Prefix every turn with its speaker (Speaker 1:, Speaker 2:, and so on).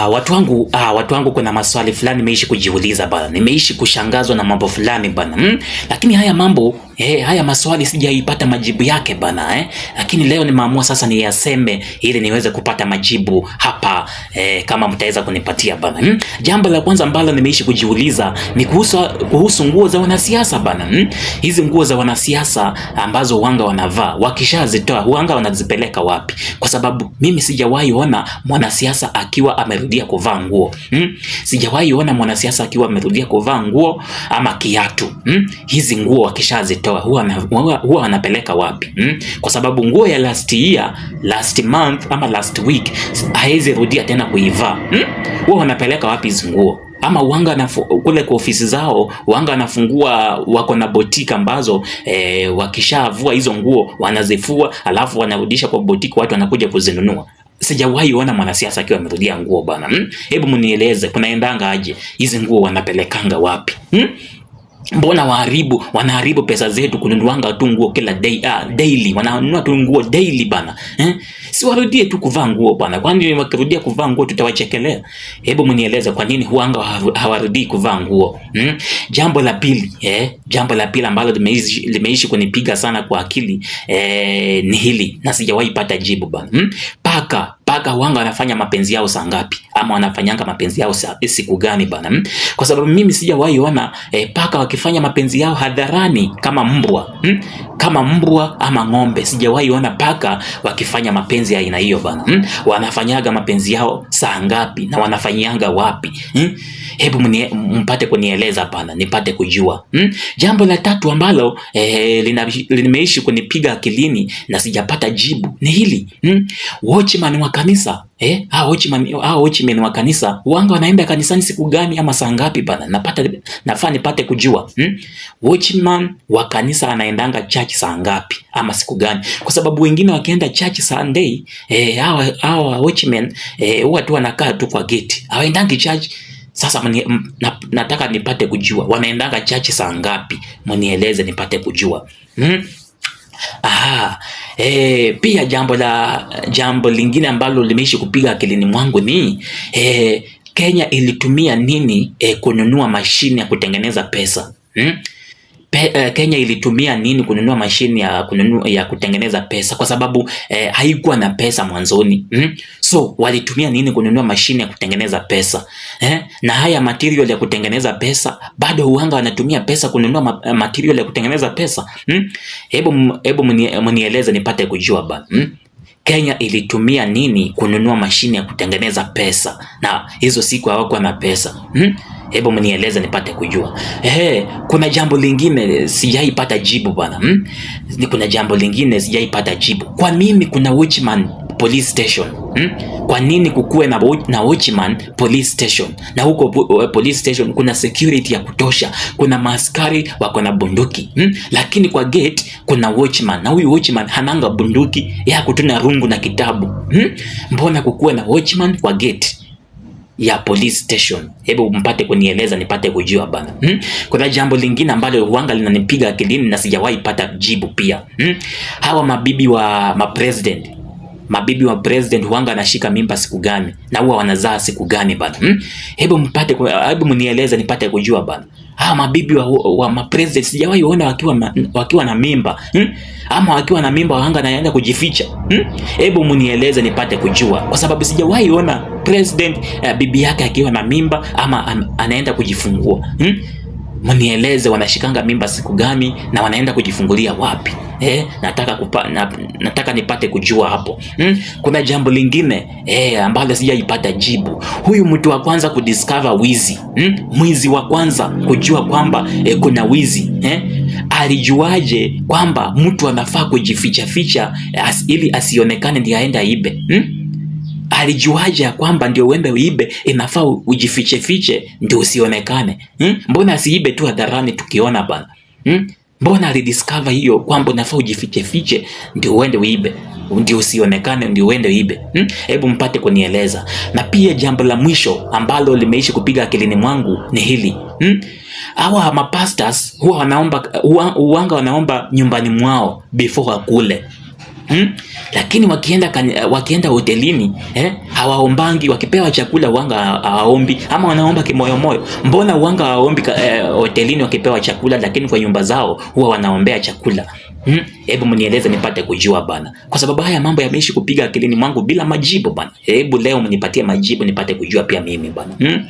Speaker 1: Watu wangu kuna maswali fulani nimeishi kujiuliza bana. Nimeishi kushangazwa na mambo fulani bana. Lakini haya mambo, haya maswali sijaipata majibu yake bana. Lakini leo nimeamua sasa niyaseme ili niweze kupata majibu hapa, kama mtaweza kunipatia bana. Jambo la kwanza ambalo nimeishi kujiuliza ni kuhusu nguo za wanasiasa bana. Hizi nguo za wanasiasa ambazo wanga wanavaa, wakishazitoa wanga wanazipeleka wapi? Kwa sababu mimi sijawahi ona mwanasiasa akiwa amerudia kuvaa nguo. Sijawahi ona mwanasiasa akiwa amerudia kuvaa nguo ama kiatu. Hizi nguo wakishazitoa huwa wanapeleka wapi? Kwa sababu nguo ya last year, last month ama last week haiwezi rudia tena kuivaa. Huwa wanapeleka wapi hizi nguo? Ama wanga kule kwa ofisi zao wanga wanafungua, wako na boutique ambazo wakishavua hizo nguo wanazifua alafu wanarudisha kwa boutique, watu wanakuja kuzinunua. Sijawahi ona mwanasiasa akiwa amerudia nguo bana. Hebu mnieleze kunaendanga aje? Hizi nguo wanapelekanga wapi? Mbona wanaharibu pesa zetu kununuanga tu nguo kila daily, wananunua tu nguo daily bana. Si warudie tu kuvaa nguo bana. Kwani wakirudia kuvaa nguo tutawachekelea? Hebu mnieleze kwa nini huanga hawarudii kuvaa nguo? Jambo la pili ambalo limeishi kunipiga sana kwa akili ni hili na sijawahi pata jibu bana. Paka wanga wanafanya mapenzi yao saa ngapi? Ama wanafanyanga mapenzi yao siku gani bana? Kwa sababu mimi sijawahi ona paka wakifanya mapenzi yao hadharani kama mbwa. Kama mbwa ama ng'ombe. Sijawahi ona paka wakifanya mapenzi ya aina hiyo bana. Wanafanyaga mapenzi yao saa ngapi na wanafanyanga wapi? Hebu mpate kunieleza bana, nipate kujua. Jambo la tatu ambalo limeishi kunipiga akilini na sijapata jibu ni hili. Watchman wa kanisa, watchman wa kanisa wanga wanaenda kanisani siku gani ama saa ngapi bana? Nafaa nipate kujua. Watchman wa kanisa anaendanga church saa ngapi ama siku gani? Kwa sababu wengine wakienda church Sunday, hawa watchmen huwa tu wanakaa tu kwa gate, hawaendangi church. Sasa nataka nipate kujua wanaendanga church saa ngapi, mnieleze nipate kujua. Pia jambo lingine ambalo limeishi kupiga akilini mwangu ni Kenya ilitumia nini kununua mashine ya kutengeneza pesa? Kenya ilitumia nini kununua mashine ya kutengeneza pesa? Kwa sababu haikuwa na pesa mwanzoni. So walitumia nini kununua mashine ya kutengeneza pesa? Na haya material ya kutengeneza pesa bado huanga wanatumia pesa kununua material ya kutengeneza pesa. Hebu mnieleze nipate kujua bana. Kenya ilitumia nini kununua mashine ya kutengeneza pesa na hizo siku hawakuwa na pesa? Hebu mnieleze nipate kujua. Kuna jambo lingine sijaipata jibu bana. Kuna jambo lingine sijaipata jibu. Kwa nini kuna watchman police station? Kwa nini kukuwe na watchman police station? Na huko police station kuna security ya kutosha, kuna maaskari wako na bunduki. Lakini kwa gate kuna watchman, na huyu watchman hananga bunduki, ya kutuna rungu na kitabu. Mbona kukuwe na watchman kwa gate ya police station? Hebu mpate kunieleza nipate kujua bana. Kuna jambo lingine ambalo huanga linanipiga akilini na sijawahi pata jibu pia. Hawa mabibi wa president huanga anashika mimba siku gani na huwa wanazaa siku gani bana? Hebu mnieleze nipate kujua bana. Hawa mabibi wa president sijawahi ona wakiwa na mimba. Ama wakiwa na mimba wanga anaenda kujificha. Hebu mnieleze nipate kujua, kwa sababu sijawahi ona president bibi yake akiwa na mimba ama anaenda kujifungua. Mnieleze wanashikanga mimba siku gani na wanaenda kujifungulia wapi? Nataka nipate kujua hapo. Kuna jambo lingine ambalo sijaipata jibu. Huyu mtu wa kwanza kudiscover wizi, mwizi wa kwanza kujua kwamba kuna wizi, alijuaje kwamba mtu anafaa kujificha ili asionekane ndiye aende aibe? Alijuaje kwamba ndio uende uibe inafaa ujifiche ndio usionekane? Mbona asiibe tu hadharani tukiona bana? Mbona alidiscover hiyo kwamba unafaa ujifiche ndio uende uibe, ndio usionekane, ndio uende uibe? Hebu mpate kunieleza. Na pia jambo la mwisho ambalo limeishi kupiga akilini mwangu ni hili. Hawa mapastors huwa wanaomba nyumbani mwao before wakule. Lakini wakienda hotelini hawaombangi, wakipewa chakula wanga hawaombi, ama wanaomba kimoyomoyo. Mbona wanga hawaombi hotelini wakipewa chakula, lakini kwa nyumba zao huwa wanaombea chakula? Hebu mnieleze nipate kujua bana, kwa sababu haya mambo yameishi kupiga akilini mwangu bila majibu bana. Hebu leo mnipatie majibu nipate kujua pia mimi bana.